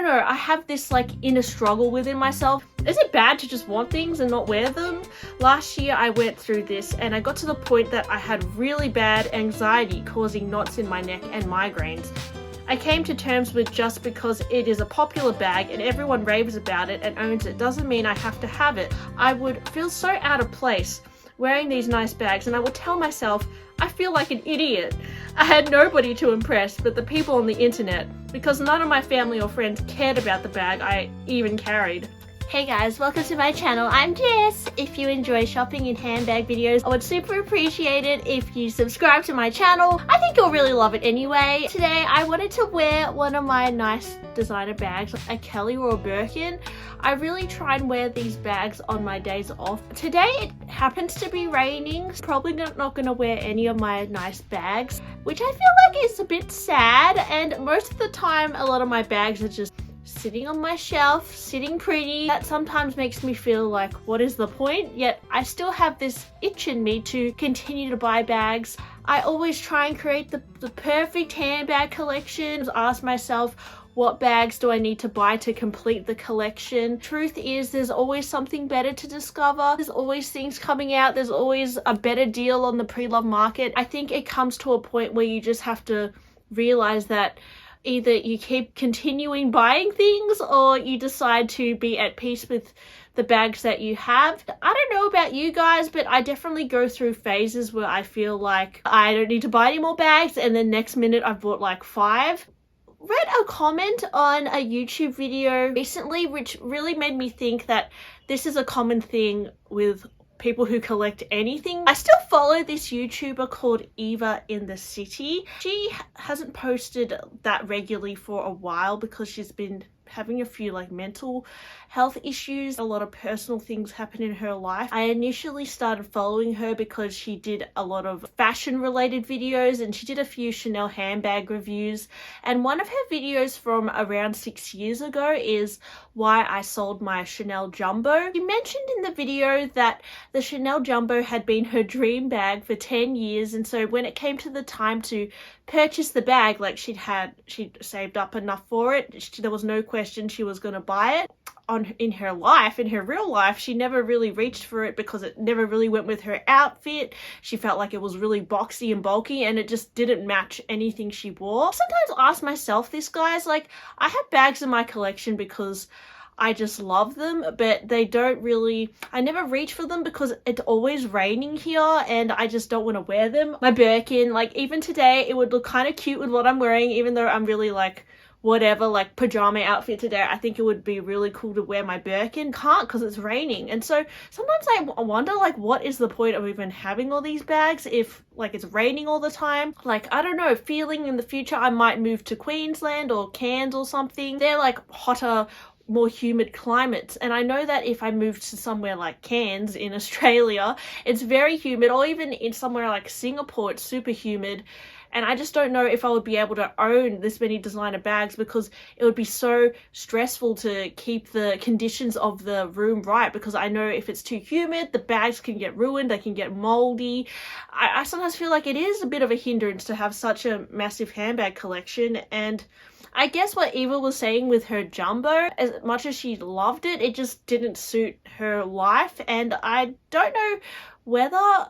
don't know, I have this like inner struggle within myself. Is it bad to just want things and not wear them? Last year I went through this and I got to the point that I had really bad anxiety causing knots in my neck and migraines. I came to terms with just because it is a popular bag and everyone raves about it and owns it doesn't mean I have to have it. I would feel so out of place wearing these nice bags and I would tell myself I feel like an idiot. I had nobody to impress but the people on the internet because none of my family or friends cared about the bag I even carried. Hey guys, welcome to my channel. I'm Jess. If you enjoy shopping and handbag videos, I would super appreciate it if you subscribe to my channel. I think you'll really love it anyway. Today I wanted to wear one of my nice designer bags, a Kelly or a Birkin. I really try and wear these bags on my days off. Today it happens to be raining. Probably not going to wear any of my nice bags, which I feel like is a bit sad, and most of the time a lot of my bags are just sitting on my shelf, sitting pretty. That sometimes makes me feel like, what is the point? Yet I still have this itch in me to continue to buy bags. I always try and create the perfect handbag collection. Ask myself, what bags do I need to buy to complete the collection? Truth is, there's always something better to discover. There's always things coming out. There's always a better deal on the pre-loved market. I think it comes to a point where you just have to realize that either you keep continuing buying things or you decide to be at peace with the bags that you have. I don't know about you guys, but I definitely go through phases where I feel like I don't need to buy any more bags and then next minute I've bought like 5. Read a comment on a YouTube video recently which really made me think that this is a common thing with people who collect anything. I still follow this YouTuber called Eva in the City. She hasn't posted that regularly for a while because she's been having a few like mental health issues. A lot of personal things happen in her life. I initially started following her because she did a lot of fashion related videos and she did a few Chanel handbag reviews, and one of her videos from around 6 years ago is why I sold my Chanel Jumbo. She mentioned in the video that the Chanel Jumbo had been her dream bag for 10 years, and so when it came to the time to purchase the bag, like she'd saved up enough for it, there was no question she was going to buy it. In her real life, she never really reached for it because it never really went with her outfit. She felt like it was really boxy and bulky and it just didn't match anything she wore. Sometimes I ask myself this, guys, like I have bags in my collection because I just love them, but I never reach for them because it's always raining here and I just don't want to wear them. My Birkin, like even today, it would look kind of cute with what I'm wearing, even though I'm really like whatever, like pajama outfit today. I think it would be really cool to wear my Birkin. Can't because it's raining. And so sometimes I wonder like what is the point of even having all these bags if like it's raining all the time? Like I don't know, feeling in the future I might move to Queensland or Cairns or something. They're like hotter, more humid climates, and I know that if I moved to somewhere like Cairns in Australia, it's very humid, or even in somewhere like Singapore it's super humid, and I just don't know if I would be able to own this many designer bags because it would be so stressful to keep the conditions of the room right, because I know if it's too humid the bags can get ruined, they can get moldy. I sometimes feel like it is a bit of a hindrance to have such a massive handbag collection. And I guess what Eva was saying with her Jumbo, as much as she loved it, it just didn't suit her life, and I don't know whether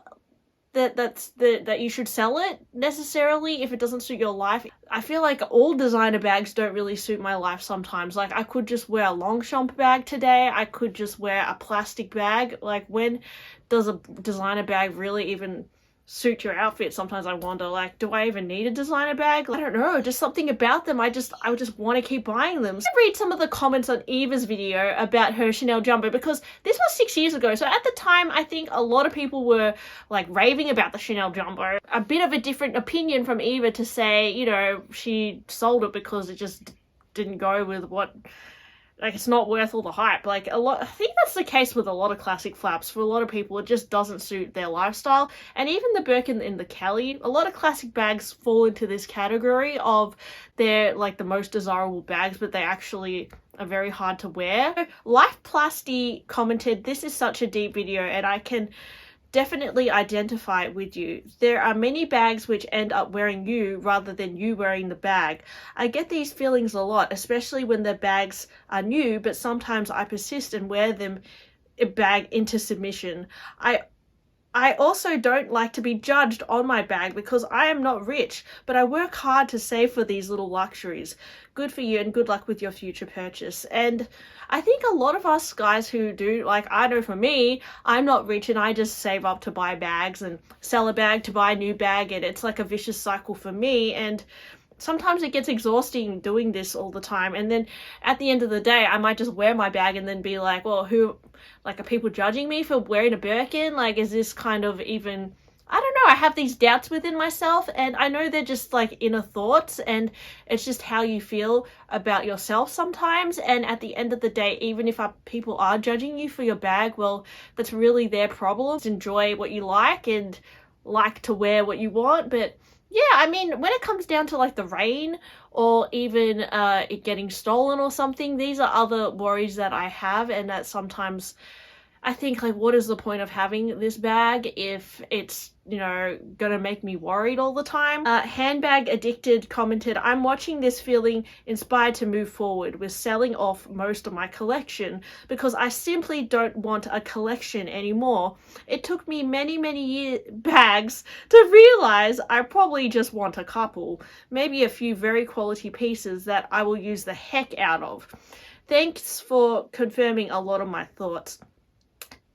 that you should sell it necessarily if it doesn't suit your life. I feel like all designer bags don't really suit my life sometimes. Like I could just wear a Longchamp bag today, I could just wear a plastic bag. Like when does a designer bag really even suit your outfit? Sometimes I wonder, like, do I even need a designer bag? I don't know, just something about them, I would just want to keep buying them. Let's read some of the comments on Eva's video about her Chanel Jumbo, because this was 6 years ago, so at the time I think a lot of people were like raving about the Chanel Jumbo. A bit of a different opinion from Eva to say, you know, she sold it because it just didn't go with what, like, it's not worth all the hype. Like, I think that's the case with a lot of classic flaps. For a lot of people, it just doesn't suit their lifestyle. And even the Birkin and the Kelly, a lot of classic bags fall into this category of they're like the most desirable bags, but they actually are very hard to wear. Lifeplasty commented, "This is such a deep video and I can definitely identify with you. There are many bags which end up wearing you rather than you wearing the bag. I get these feelings a lot, especially when the bags are new, but sometimes I persist and wear them bag into submission. I also don't like to be judged on my bag because I am not rich, but I work hard to save for these little luxuries. Good for you and good luck with your future purchase. And I think a lot of us guys who do, like, I know for me, I'm not rich and I just save up to buy bags and sell a bag to buy a new bag, and it's like a vicious cycle for me. And sometimes it gets exhausting doing this all the time, and then at the end of the day I might just wear my bag and then be like, well, are people judging me for wearing a Birkin? Like, is this kind of even, I don't know, I have these doubts within myself, and I know they're just like inner thoughts, and it's just how you feel about yourself sometimes. And at the end of the day, even if people are judging you for your bag, well, that's really their problem. Just enjoy what you like and like to wear what you want. But yeah, I mean, when it comes down to like the rain or even it getting stolen or something, these are other worries that I have, and that sometimes I think, like, what is the point of having this bag if it's, gonna make me worried all the time? Handbag Addicted commented, I'm watching this feeling inspired to move forward with selling off most of my collection because I simply don't want a collection anymore. It took me many bags to realize I probably just want a couple, maybe a few very quality pieces that I will use the heck out of. Thanks for confirming a lot of my thoughts.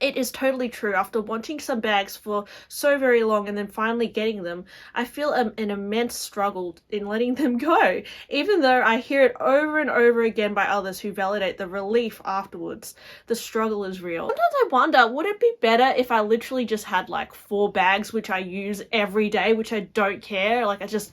It is totally true. After wanting some bags for so very long and then finally getting them, I feel an immense struggle in letting them go, even though I hear it over and over again by others who validate the relief afterwards. The struggle is real. Sometimes I wonder, would it be better if I literally just had like 4 bags which I use every day, which I don't care? Like I just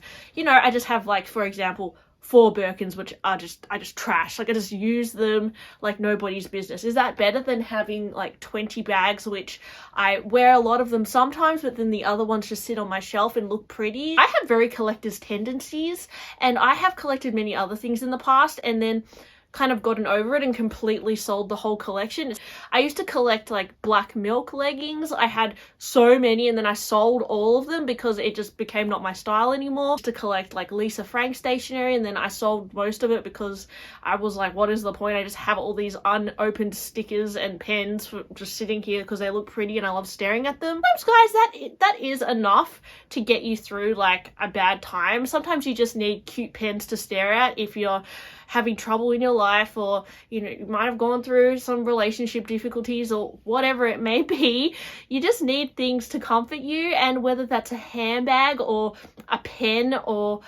have, like, for example, 4 Birkins which I just trash. Like I just use them like nobody's business. Is that better than having like 20 bags which I wear a lot of them sometimes, but then the other ones just sit on my shelf and look pretty? I have very collector's tendencies, and I have collected many other things in the past and then kind of gotten over it and completely sold the whole collection. I used to collect like black milk leggings. I had so many and then I sold all of them because it just became not my style anymore. I used to collect like Lisa Frank stationery and then I sold most of it because I was like, what is the point? I just have all these unopened stickers and pens just sitting here because they look pretty and I love staring at them. Sometimes, guys, that is enough to get you through like a bad time. Sometimes you just need cute pens to stare at if you're having trouble in your life, or you might have gone through some relationship difficulties or whatever it may be. You just need things to comfort you, and whether that's a handbag or a pen or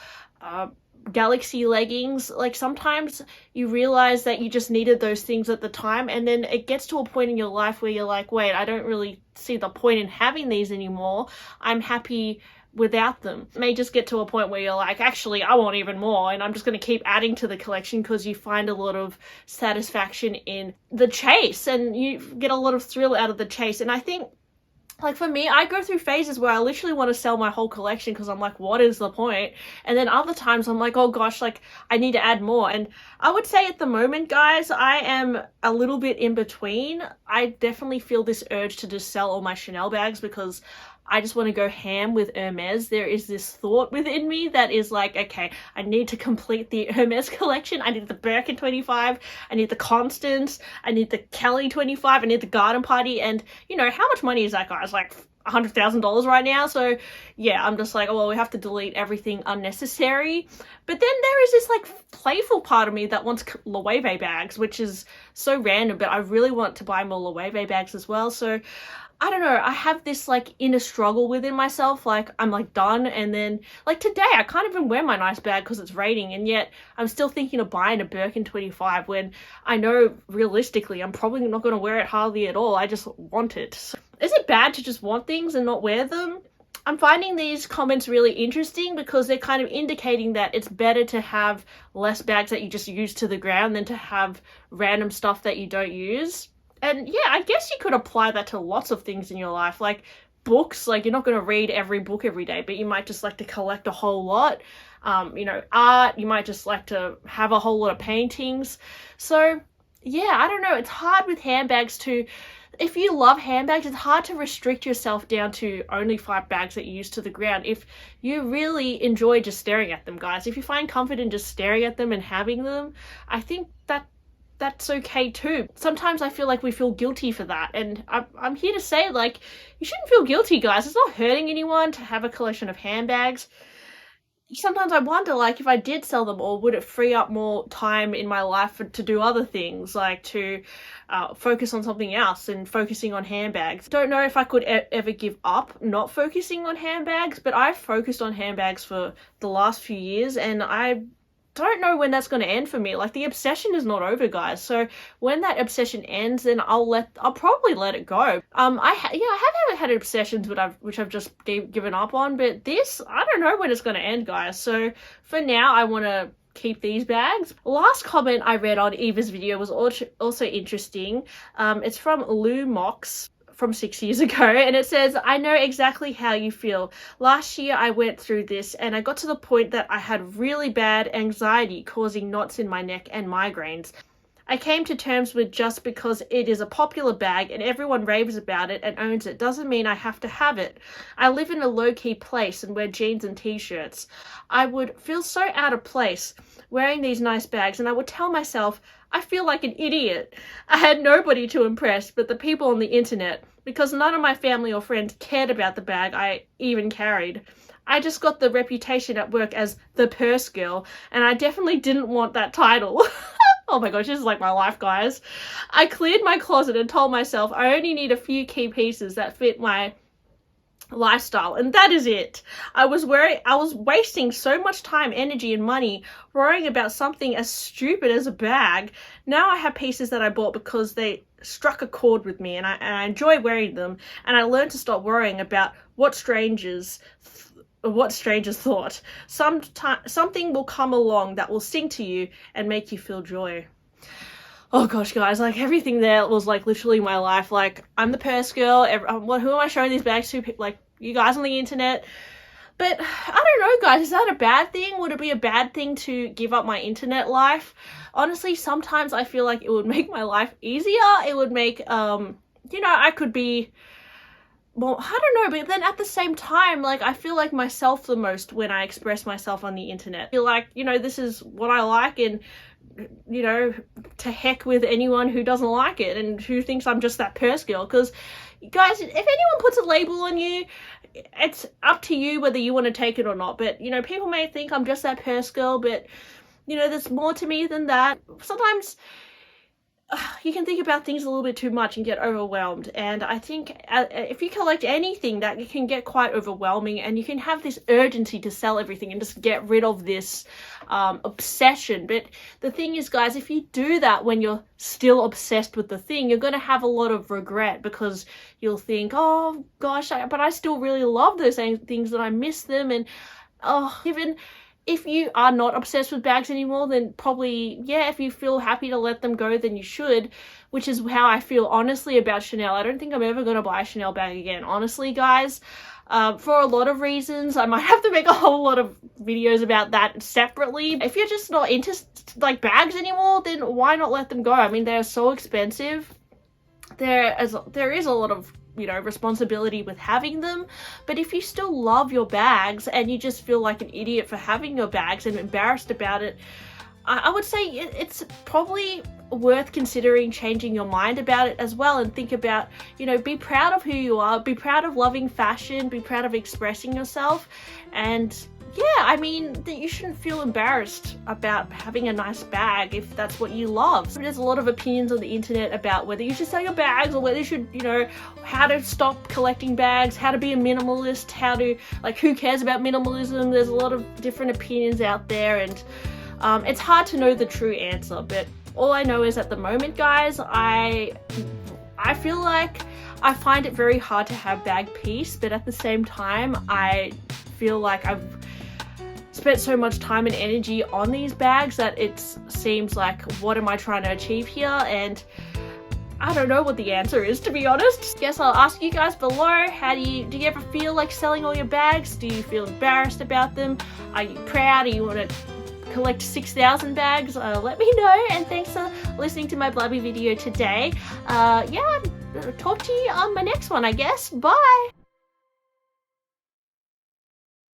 Galaxy leggings, like sometimes you realize that you just needed those things at the time, and then it gets to a point in your life where you're like, wait, I don't really see the point in having these anymore. I'm happy without them. It may just get to a point where you're like, actually I want even more, and I'm just going to keep adding to the collection because you find a lot of satisfaction in the chase and you get a lot of thrill out of the chase. And I think, like, for me, I go through phases where I literally want to sell my whole collection because I'm like, what is the point? And then other times I'm like, oh gosh, like I need to add more. And I would say at the moment, guys, I am a little bit in between. I definitely feel this urge to just sell all my Chanel bags because I just want to go ham with Hermes. There is this thought within me that is like, okay, I need to complete the Hermes collection. I need the Birkin 25. I need the Constance. I need the Kelly 25. I need the Garden Party. And, how much money is that, guys? Like $100,000 right now. So yeah, I'm just like, oh, well, we have to delete everything unnecessary. But then there is this like playful part of me that wants Loewe bags, which is so random, but I really want to buy more Loewe bags as well. So I don't know, I have this like inner struggle within myself, like I'm like done, and then like today I can't even wear my nice bag because it's raining, and yet I'm still thinking of buying a Birkin 25 when I know realistically I'm probably not going to wear it hardly at all. I just want it. So, is it bad to just want things and not wear them? I'm finding these comments really interesting because they're kind of indicating that it's better to have less bags that you just use to the ground than to have random stuff that you don't use. And yeah, I guess you could apply that to lots of things in your life, like books. Like you're not going to read every book every day, but you might just like to collect a whole lot. Art, you might just like to have a whole lot of paintings. So yeah, I don't know, it's hard with handbags to, if you love handbags, it's hard to restrict yourself down to only 5 bags that you use to the ground. If you really enjoy just staring at them, guys, if you find comfort in just staring at them and having them, I think that's okay too. Sometimes I feel like we feel guilty for that, and I'm here to say, like, you shouldn't feel guilty, guys. It's not hurting anyone to have a collection of handbags. Sometimes I wonder, like, if I did sell them all, would it free up more time in my life to do other things, like to focus on something else and focusing on handbags. Don't know if I could ever give up not focusing on handbags, but I've focused on handbags for the last few years, and I don't know when that's going to end for me. Like, the obsession is not over, guys. So when that obsession ends, then I'll probably let it go. I have had obsessions which I've just given up on, but this, I don't know when it's going to end, guys. So for now, I want to keep these bags. Last comment I read on Eva's video was also interesting. It's from Lou Mox from 6 years ago, and it says, I know exactly how you feel. Last year I went through this, and I got to the point that I had really bad anxiety causing knots in my neck and migraines. I came to terms with, just because it is a popular bag and everyone raves about it and owns it doesn't mean I have to have it. I live in a low-key place and wear jeans and t-shirts. I would feel so out of place wearing these nice bags, and I would tell myself, I feel like an idiot. I had nobody to impress but the people on the internet, because none of my family or friends cared about the bag I even carried. I just got the reputation at work as the purse girl, and I definitely didn't want that title. Oh my gosh, this is like my life, guys. I cleared my closet and told myself I only need a few key pieces that fit my lifestyle, and that is it. I was wasting so much time, energy, and money worrying about something as stupid as a bag. Now I have pieces that I bought because they struck a chord with me, and I enjoy wearing them, and I learned to stop worrying about what strangers thought. Something will come along that will sing to you and make you feel joy. Oh gosh, guys, like, everything there was like literally my life. Like, I'm the purse girl. Who am I showing these bags to? Like, you guys on the internet. But I don't know, guys, is that a bad thing? Would it be a bad thing to give up my internet life? Honestly, sometimes I feel like it would make my life easier. It would make, I could be, well, I don't know, but then at the same time, like, I feel like myself the most when I express myself on the internet. I feel like, this is what I like, and to heck with anyone who doesn't like it and who thinks I'm just that purse girl. Because, guys, if anyone puts a label on you, it's up to you whether you want to take it or not. But, people may think I'm just that purse girl, but, there's more to me than that. Sometimes you can think about things a little bit too much and get overwhelmed, and I think if you collect anything, that it can get quite overwhelming, and you can have this urgency to sell everything and just get rid of this obsession. But the thing is, guys, if you do that when you're still obsessed with the thing, you're going to have a lot of regret, because you'll think, oh gosh, but I still really love those things, that I miss them. And even if you are not obsessed with bags anymore, then probably, yeah, if you feel happy to let them go, then you should, which is how I feel, honestly, about Chanel. I don't think I'm ever going to buy a Chanel bag again, honestly, guys, for a lot of reasons. I might have to make a whole lot of videos about that separately. If you're just not into, like, bags anymore, then why not let them go? I mean, they're so expensive. There is a lot of responsibility with having them, but if you still love your bags and you just feel like an idiot for having your bags and embarrassed about it, I would say it's probably worth considering changing your mind about it as well, and think about, be proud of who you are, be proud of loving fashion, be proud of expressing yourself. And yeah, I mean, that you shouldn't feel embarrassed about having a nice bag if that's what you love. There's a lot of opinions on the internet about whether you should sell your bags, or whether you should, how to stop collecting bags, how to be a minimalist, how to, like, who cares about minimalism. There's a lot of different opinions out there, and it's hard to know the true answer. But all I know is, at the moment, guys, I feel like I find it very hard to have bag peace, but at the same time, I feel like I've spent so much time and energy on these bags that it seems like, what am I trying to achieve here? And I don't know what the answer is, to be honest. Guess I'll ask you guys below, do you ever feel like selling all your bags? Do you feel embarrassed about them? Are you proud? Do you want to collect 6,000 bags, let me know. And thanks for listening to my blabby video today. Yeah, talk to you on my next one, I guess. Bye!